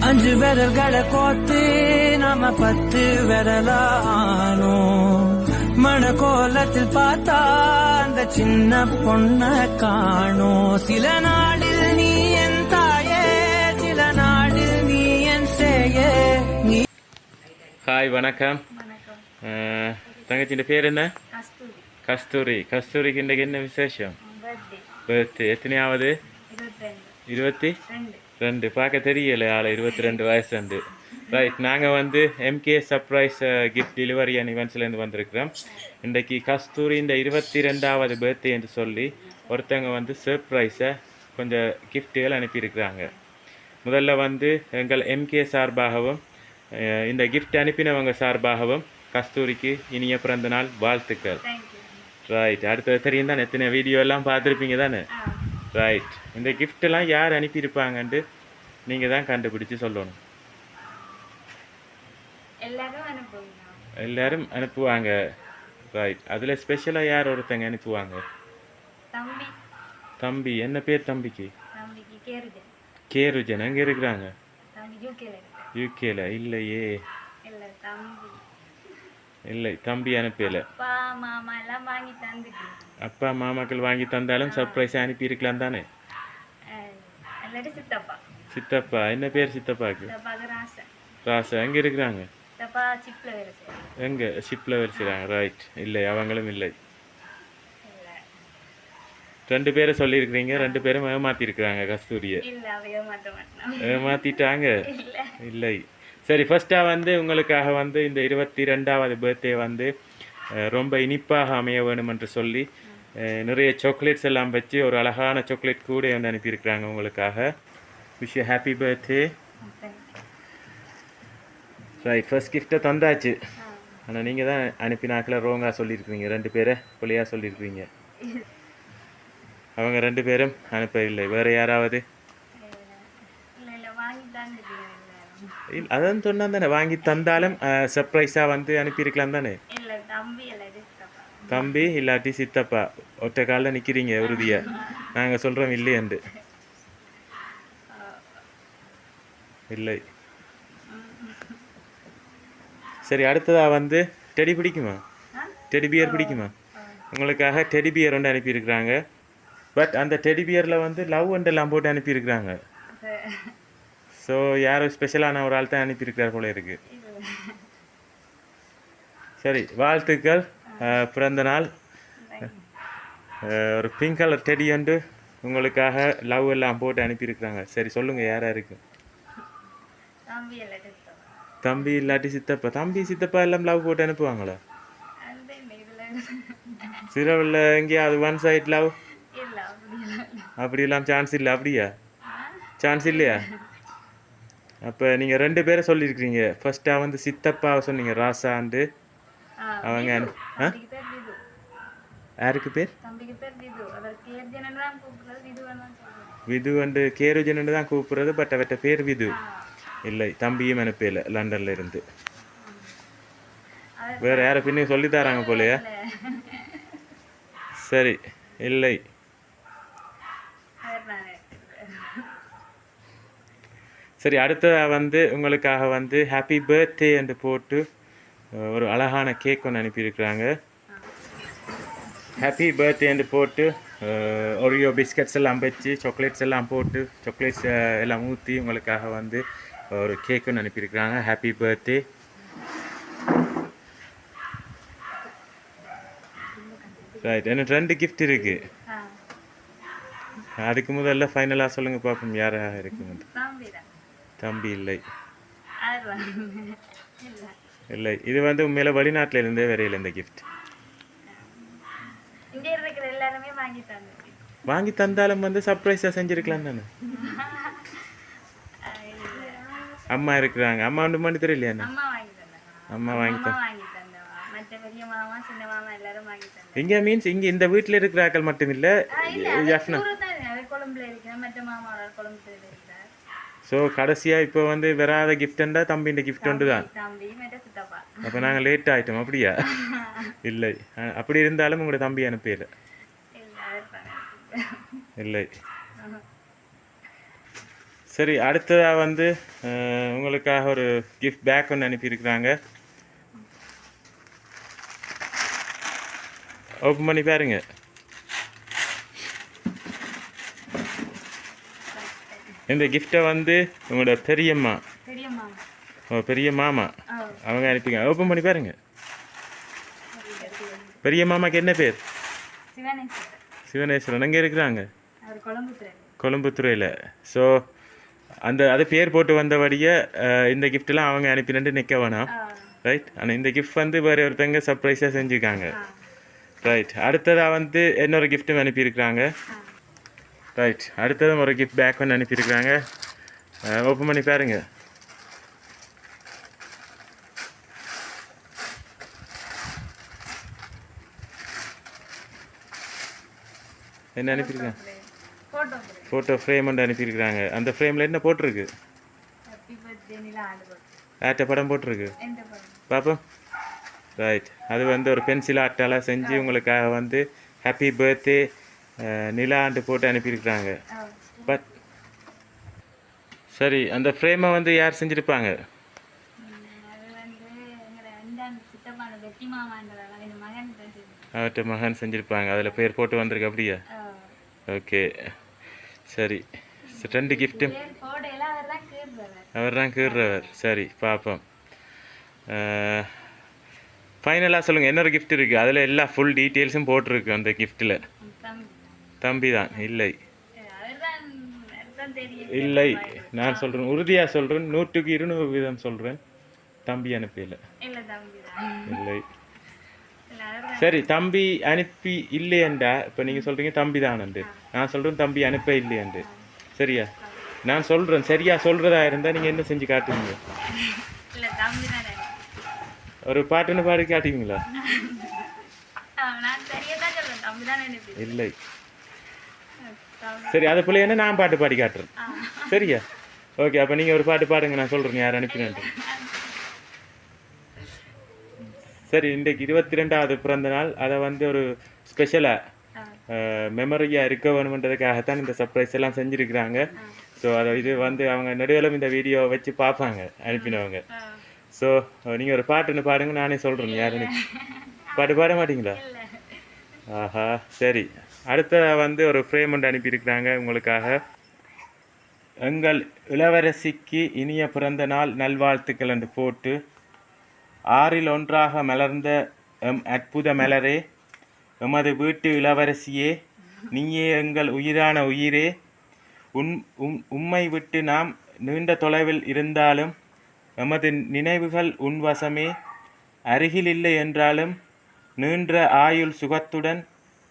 அஞ்சு விரல்களை கோத்து நாம 10 விரலானோ மன கோலத்தில் பார்த்தா அந்த சின்ன பொண்ண காணோம். சில நாளில் நீ என் தாயே, சில நாளில் நீ என் சேயே. ஹாய், வணக்கம். தங்கச்சியின் பேர் என்ன? கஸ்தூரி. கஸ்தூரிக்கு இன்றைக்கு என்ன விசேஷம்? பர்த்டே. எத்தனையாவது? 22. பார்க்க தெரியல ஆள் 22 வயசு. ரைட், நாங்கள் வந்து MK surprise gift delivery and ஈவெண்ட்ஸ்லேருந்து வந்திருக்கிறோம். இன்றைக்கு கஸ்தூரி இந்த 22வது பர்த்டே என்று சொல்லி ஒருத்தவங்க வந்து சர்ப்ரைஸை கொஞ்சம் கிஃப்ட்டுகள் அனுப்பியிருக்கிறாங்க. முதல்ல வந்து எங்கள் எம்கே சார்பாகவும் இந்த கிஃப்ட் அனுப்பினவங்க சார்பாகவும் கஸ்தூரிக்கு இனிய பிறந்த நாள் வாழ்த்துக்கள். ரைட், அடுத்தது தெரியும் தானே, எத்தனை வீடியோ எல்லாம் பார்த்துருப்பீங்க தானே? ரைட், இந்த கிஃப்டெல்லாம் யார் அனுப்பியிருப்பாங்கன்ட்டு நீங்கள் தான் கண்டுபிடிச்சு சொல்லணும். எல்லாரும் அனுப்புவாங்க. ரைட், அதில் ஸ்பெஷலாக யார் ஒருத்தங்க அனுப்புவாங்க? தம்பி. என்ன பேர் தம்பிக்கு? கேருஜன். எங்கே இருக்கிறாங்க? யூகேல. இல்லையே, இல்லை, தம்பி அனுப்பல. அப்பா மாமாக்கள் வாங்கி தந்தாலும் சர்ப்ரைஸாக அனுப்பியிருக்கலாம் தானே? சித்தப்பா. என்ன பேர் சித்தப்பாக்கு? ராசா. எங்கே இருக்கிறாங்க? எங்கே? ஷிப்பில் வேறு செய்கிறாங்க. ரைட், இல்லை, அவங்களும் இல்லை. 2 பேரை சொல்லியிருக்கிறீங்க, 2 பேரும் ஏமாற்றிருக்கிறாங்க கஸ்தூரியை. ஏமாற்றிட்டாங்க. இல்லை. சரி, ஃபஸ்ட்டாக வந்து உங்களுக்காக வந்து இந்த 22வது பர்த்டே வந்து ரொம்ப இனிப்பாக அமைய வேணும் என்று சொல்லி நிறைய சாக்லேட்ஸ் எல்லாம் வச்சு ஒரு அழகான சாக்லேட் கூட வந்து அனுப்பியிருக்கிறாங்க உங்களுக்காக. Wish you happy birthday. Right, first கிஃப்ட்டை தந்தாச்சு. ஆனால் நீங்கள் தான் அனுப்பினாக்கில் ரோங்காக சொல்லியிருக்கிறீங்க, 2 பேரை பிள்ளையாக சொல்லியிருக்கிறீங்க. அவங்க 2 பேரும் அனுப்பவில்லை. வேறு யாராவது? அதான் சொன்னா தானே, வாங்கி தந்தாலும் சர்ப்ரைஸாக வந்து அனுப்பியிருக்கலாம் தானே? தம்பி இல்லாட்டி சித்தப்பா. ஒற்றை காலில் நிற்கிறீங்க உறுதியா. நாங்கள் சொல்கிறோம் இல்லையண்டு. இல்லை. சரி, அடுத்ததாக வந்து டெடி பிடிக்குமா? டெடி பியர் பிடிக்குமா? உங்களுக்காக டெடி பியர் ஒன்று அனுப்பியிருக்கிறாங்க. பட் அந்த டெடி பியரில் வந்து லவ் எல்லாம் போட்டு அனுப்பியிருக்கிறாங்க. ஸோ யாரும் ஸ்பெஷலான ஒரு ஆள் தான் அனுப்பியிருக்கிறார் போல இருக்கு. சரி, வாழ்த்துக்கள். பிறந்த நாள். ஒரு பிங்க் கலர் டெடி வந்து உங்களுக்காக லவ் எல்லாம் போட்டு அனுப்பியிருக்கிறாங்க. சரி, சொல்லுங்கள் யாராக இருக்கு? தம்பி இல்லாட்டி சித்தப்பா. தம்பி சித்தப்பா எல்லாம் லவ் போட்டு அனுப்புவாங்களா? சிறவில் எங்கேயாவது ஒன் சைட் லவ் அப்படியெல்லாம் சான்ஸ் இல்லை. அப்படியா? சான்ஸ் இல்லையா? அப்போ நீங்கள் 2 பேரை சொல்லியிருக்கிறீங்க. ஃபர்ஸ்ட்டாக வந்து சித்தப்பாவை சொன்னீங்க, ராசாண்டு. அவங்க யாருக்கு பேர்? விது வந்து கேருஜன் தான் கூப்பிட்றது. பட் அவற்ற பேர் விது இல்லை. தம்பியும் அனுப்பல லண்டன்ல இருந்து. வேறு யாரை பின்னே சொல்லி தராங்க போலையா? சரி, இல்லை. சரி, அடுத்ததாக வந்து உங்களுக்காக வந்து ஹாப்பி பர்த்டே என்று போட்டு ஒரு அழகான கேக் ஒன்று அனுப்பியிருக்கிறாங்க. ஹாப்பி பர்த்டே என்று போட்டு ஒரியோ பிஸ்கட்ஸ் எல்லாம் வச்சு சாக்லேட்ஸ் எல்லாம் போட்டு சாக்லேட்ஸ் எல்லாம் ஊற்றி உங்களுக்காக வந்து ஒரு கேக் ஒன்று அனுப்பியிருக்கிறாங்க. Happy birthday. ரைட், எனக்கு 2 கிஃப்ட் இருக்குது. அதுக்கு முதல்ல ஃபைனலாக சொல்லுங்கள் பார்ப்போம் யாராக இருக்குங்க. தம்பி இல்லை. இல்லை, இது வந்து உண்மையில வெளிநாட்டில் இருந்தே வரையில இந்த கிஃப்ட். வாங்கி தந்தாலும் வந்து சர்ப்ரைஸாக செஞ்சுருக்கலாம் தானே. அம்மா இருக்கிறாங்க. அம்மா ஒன்று பண்ணி தெரியலையா? அம்மா வாங்கி தந்தாங்க. இங்கே மீன்ஸ் இங்கே இந்த வீட்டில் இருக்கிற ஆக்கள் மட்டும் இல்லை. ஸோ கடைசியாக இப்போ வந்து வராத கிஃப்ட்டுண்டா தம்பின்ற கிஃப்ட் ஒன்று தான். அப்போ நாங்கள் லேட் ஆகிட்டோம். அப்படியா? இல்லை, அப்படி இருந்தாலும் உங்களோட தம்பி அனுப்பல. இல்லை. சரி, அடுத்ததாக வந்து உங்களுக்காக ஒரு கிஃப்ட் பேக் ஒன்று அனுப்பியிருக்கிறாங்க. ஓப்பன் பண்ணி பாருங்க. இந்த கிஃப்டை வந்து உங்களோட பெரியம்மா பெரிய மாமா அவங்க அனுப்பிங்க. ஓப்பன் பண்ணி பாருங்க. பெரிய மாமாக்கு என்ன பேர்? சிவனேஸ்வரன். எங்கே இருக்கிறாங்க? கொழும்புத்துறையில். ஸோ அது பேர் போட்டு வந்தபடியே இந்த கிஃப்ட்லாம் அவங்க அனுப்பினு நிற்க வேணாம். ரைட். ஆனால் இந்த கிஃப்ட் வந்து வேறு ஒருத்தங்க சர்ப்ரைஸாக செஞ்சுருக்காங்க. ரைட். அடுத்ததாக வந்து இன்னொரு கிஃப்ட்டும் அனுப்பியிருக்கிறாங்க. ரைட். அடுத்ததும் ஒரு கிஃப்ட் பேக் ஒன்று அனுப்பியிருக்கிறாங்க. ஓப்பன் பண்ணி பாருங்க. என்ன அனுப்பியிருக்காங்க? ஃபோட்டோ ஃப்ரேம் ஒன்று அனுப்பியிருக்கிறாங்க. அந்த ஃப்ரேமில் என்ன போட்டிருக்கு? ஆட்ட படம் போட்டிருக்கு. பாப்போம். ரைட். அது வந்து ஒரு பென்சில் ஆர்ட்டால் செஞ்சு உங்களுக்காக வந்து ஹாப்பி பர்த்டே நிலாண்டு போட்டு அனுப்பியிருக்கிறாங்க. பட் சரி, அந்த ஃப்ரேமை வந்து யார் செஞ்சுருப்பாங்க? அவர்கிட்ட மகன் செஞ்சுருப்பாங்க. அதில் பேர் போட்டு வந்திருக்கு. அப்படியா? ஓகே. சரி, 2 கிஃப்ட்டும் அவர் தான் கீறுறவர். சரி, பார்ப்போம். ஃபைனலாக சொல்லுங்கள், இன்னொரு கிஃப்ட் இருக்குது. அதில் எல்லா ஃபுல் டீட்டெயில்ஸும் போட்டிருக்கு. அந்த கிஃப்ட்டில் தம்பி தான். இல்லை இல்லை, நான் சொல்கிறேன், உறுதியாக சொல்கிறேன், 100க்கு 200% சொல்கிறேன், தம்பி அனுப்பல. இல்லை. சரி, தம்பி அனுப்பி இல்லையண்டா இப்போ நீங்கள் சொல்கிறீங்க தம்பி தானண்டு, நான் சொல்கிறேன் தம்பி அனுப்ப இல்லையண்டு. சரியா? நான் சொல்கிறேன், சரியா சொல்கிறதா இருந்தால் நீங்கள் என்ன செஞ்சு காட்டுவீங்க? ஒரு பாட்டுன்னு பாடி காட்டுவீங்களா? இல்லை. சரி, அது போல என்ன நான் பாட்டு பாடி காட்டுறேன். சரியா? ஓகே. அப்போ நீங்கள் ஒரு பாட்டு பாடுங்க, நான் சொல்கிறேன் யார் அனுப்பினேன். சரி, இன்றைக்கு 22வது பிறந்த நாள். அதை வந்து ஒரு ஸ்பெஷலாக மெமரியாக இருக்க வேணுமென்றதுக்காகத்தான் இந்த சர்ப்ரைஸ் எல்லாம் செஞ்சுருக்கிறாங்க. ஸோ இது வந்து அவங்க நடுவிலும் இந்த வீடியோ வச்சு பார்ப்பாங்க அனுப்பினவங்க. ஸோ நீங்கள் ஒரு பாட்டுன்னு பாடுங்க, நானே சொல்கிறேன் யாருன்னு. பாட்டு பாட மாட்டீங்களா? ஆஹா. சரி, அடுத்த வந்து ஒரு ஃப்ரேம் ஒன்று அனுப்பியிருக்கிறாங்க உங்களுக்காக. எங்கள் இளவரசிக்கு இனிய பிறந்த நாள் நல்வாழ்த்துக்கள் என்று போட்டு, 6ல் ஒன்றாக மலர்ந்த எம் அற்புத மலரே, எமது வீட்டு இளவரசியே, நீயே எங்கள் உயிரான உயிரே, உம்மை விட்டு நாம் நீண்ட தொலைவில் இருந்தாலும் எமது நினைவுகள் உன் வசமே, அருகில் இல்லை என்றாலும் நீண்ட ஆயுள் சுகத்துடன்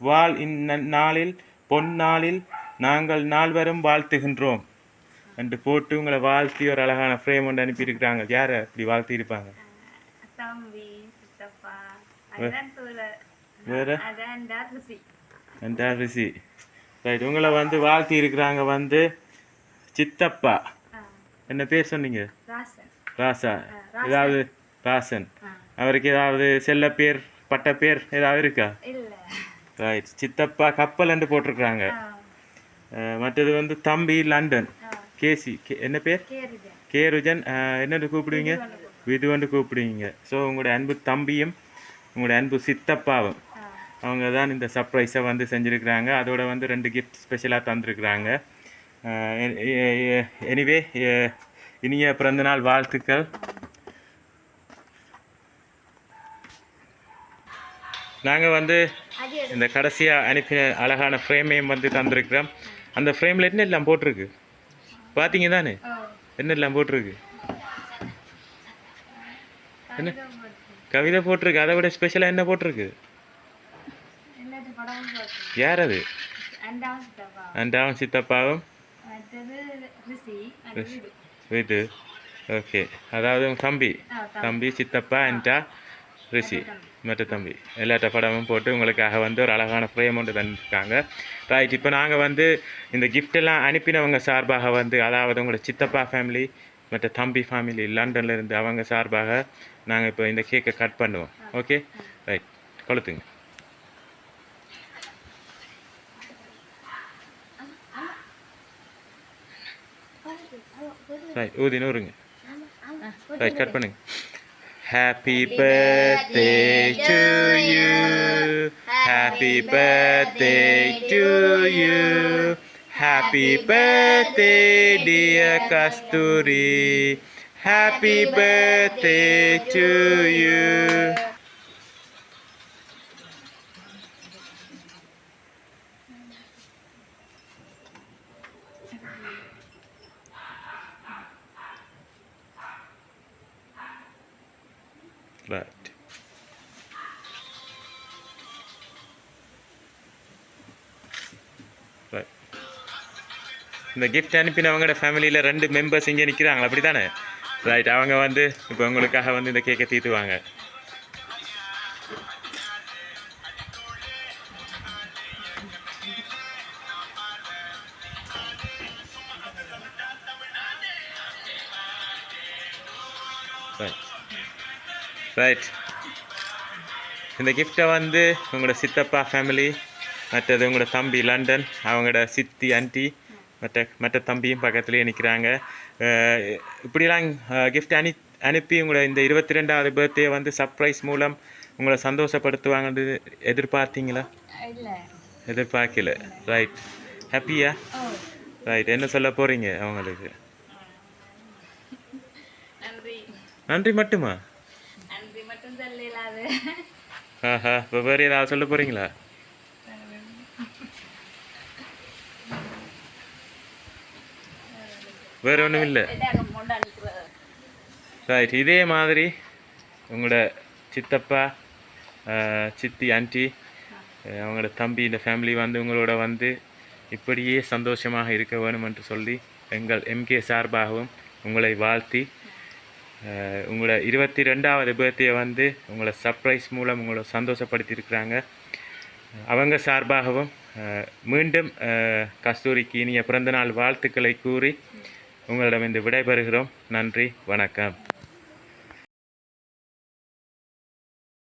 வாழ் இந்நாளில் பொன்னாளில் நாங்கள் நால்வரும் வாழ்த்துகின்றோம் என்று போட்டு உங்களை வாழ்த்தி ஒரு அழகான ஃப்ரேம் ஒன்று அனுப்பியிருக்கிறாங்க. யாரை இப்படி வாழ்த்தி இருப்பாங்க? வேற ரிஷி. ரைட். உங்களை வந்து வாழ்த்தி இருக்கிறாங்க வந்து சித்தப்பா. என்ன பேர் சொன்னீங்க? ராசா. ஏதாவது ராசன். அவருக்கு ஏதாவது செல்ல பேர் பட்ட பேர் ஏதாவது இருக்கா? ரைட். சித்தப்பா கப்பல் என்று போட்டிருக்கிறாங்க. மற்றது வந்து தம்பி லண்டன். கேசி. என்ன பேர்? கேருஜன். என்னென்னு கூப்பிடுவீங்க? விதுவண்டு கூப்பிடுவீங்க. ஸோ உங்களோட அன்பு தம்பியும் உங்களோட அன்பு சித்தப்பாவும் அவங்க தான் இந்த சர்ப்ரைஸை வந்து செஞ்சுருக்கிறாங்க. அதோட வந்து 2 கிஃப்ட் ஸ்பெஷலாக தந்துருக்குறாங்க. எனிவே, இனிய பிறந்தநாள் வாழ்த்துக்கள். நாங்கள் வந்து இந்த கடைசியாக அனுப்பின அழகான ஃப்ரேமையும் வந்து தந்துருக்குறோம். அந்த ஃப்ரேமில் என்ன எல்லாம் போட்டிருக்கு பார்த்தீங்க தானே? என்னெல்லாம் போட்டிருக்கு? என்ன கவிதை போட்டிருக்கு. அதை விட ஸ்பெஷலாக என்ன போட்டிருக்கு? யார் அது? அண்டாவும் சித்தப்பாவும் இது. ஓகே. அதாவது தம்பி சித்தப்பா அண்டா ரிஷி மற்ற தம்பி எல்லாட்ட படமும் போட்டு உங்களுக்காக வந்து ஒரு அழகான ஃப்ரேம் ஒன்று தந்துருக்காங்க. ரைட். இப்போ நாங்கள் வந்து இந்த கிஃப்டெல்லாம் அனுப்பினவங்க சார்பாக வந்து, அதாவது உங்களோட சித்தப்பா ஃபேமிலி மற்ற தம்பி ஃபேமிலி லண்டனில் இருந்து அவங்க சார்பாக நாங்கள் இப்போ இந்த கேக்கை கட் பண்ணுவோம். ஓகே. ரைட். கொளுத்துங்க. ரைட் ஊதி நூறுங்க ரைட் கட் பண்ணுங்க. Happy birthday to you. Happy birthday to you. Happy birthday dear Kasturi. Happy birthday to you. Right. Right. இந்த கிஃப்ட் அனுப்பினவங்களோட ஃபேமிலியில் 2 மெம்பர்ஸ் இங்கே நிற்கிறாங்களா அப்படி தானே? ரைட் அவங்க வந்து இப்போ உங்களுக்காக வந்து இந்த கேக்கை தீட்டுவாங்க. ரைட் இந்த கிஃப்டை வந்து உங்களோட சித்தப்பா ஃபேமிலி, மற்றது உங்களோட தம்பி லண்டன், அவங்களோட சித்தி ஆண்டி, மற்ற தம்பியும் பக்கத்துலேயே நிற்கிறாங்க. இப்படிலாம் கிஃப்ட் அனுப்பி உங்களோட இந்த 22வது பர்த்டே வந்து சர்ப்ரைஸ் மூலம் உங்களை சந்தோஷப்படுத்துவாங்கன்னு எதிர்பார்த்தீங்களா? எதிர்பார்க்கல. ரைட் ஹாப்பியா? ரைட் என்ன சொல்ல போகிறீங்க அவங்களுக்கு? நன்றி மட்டுமா? ஆஹா இப்போ வேறு ஏதாவது சொல்ல போகிறீங்களா? வேறு ஒன்றும் இல்லை. ரைட் இதே மாதிரி உங்களோட சித்தப்பா சித்தி ஆண்டி அவங்களோட தம்பி இந்த ஃபேமிலி வந்து உங்களோட வந்து இப்படியே சந்தோஷமாக இருக்க வேணும் என்று சொல்லி எங்கள் எம்கே சார்பாகவும் உங்களை வாழ்த்தி உங்களோட 22வது பர்த்டே வந்து உங்களை சர்ப்ரைஸ் மூலம் உங்களை சந்தோஷப்படுத்தியிருக்கிறாங்க. அவங்க சார்பாகவும் மீண்டும் கஸ்தூரிக்கு இனிய பிறந்தநாள் வாழ்த்துக்களை கூறி உங்களிடம் இந்த விடைபெறுகிறோம். நன்றி, வணக்கம்.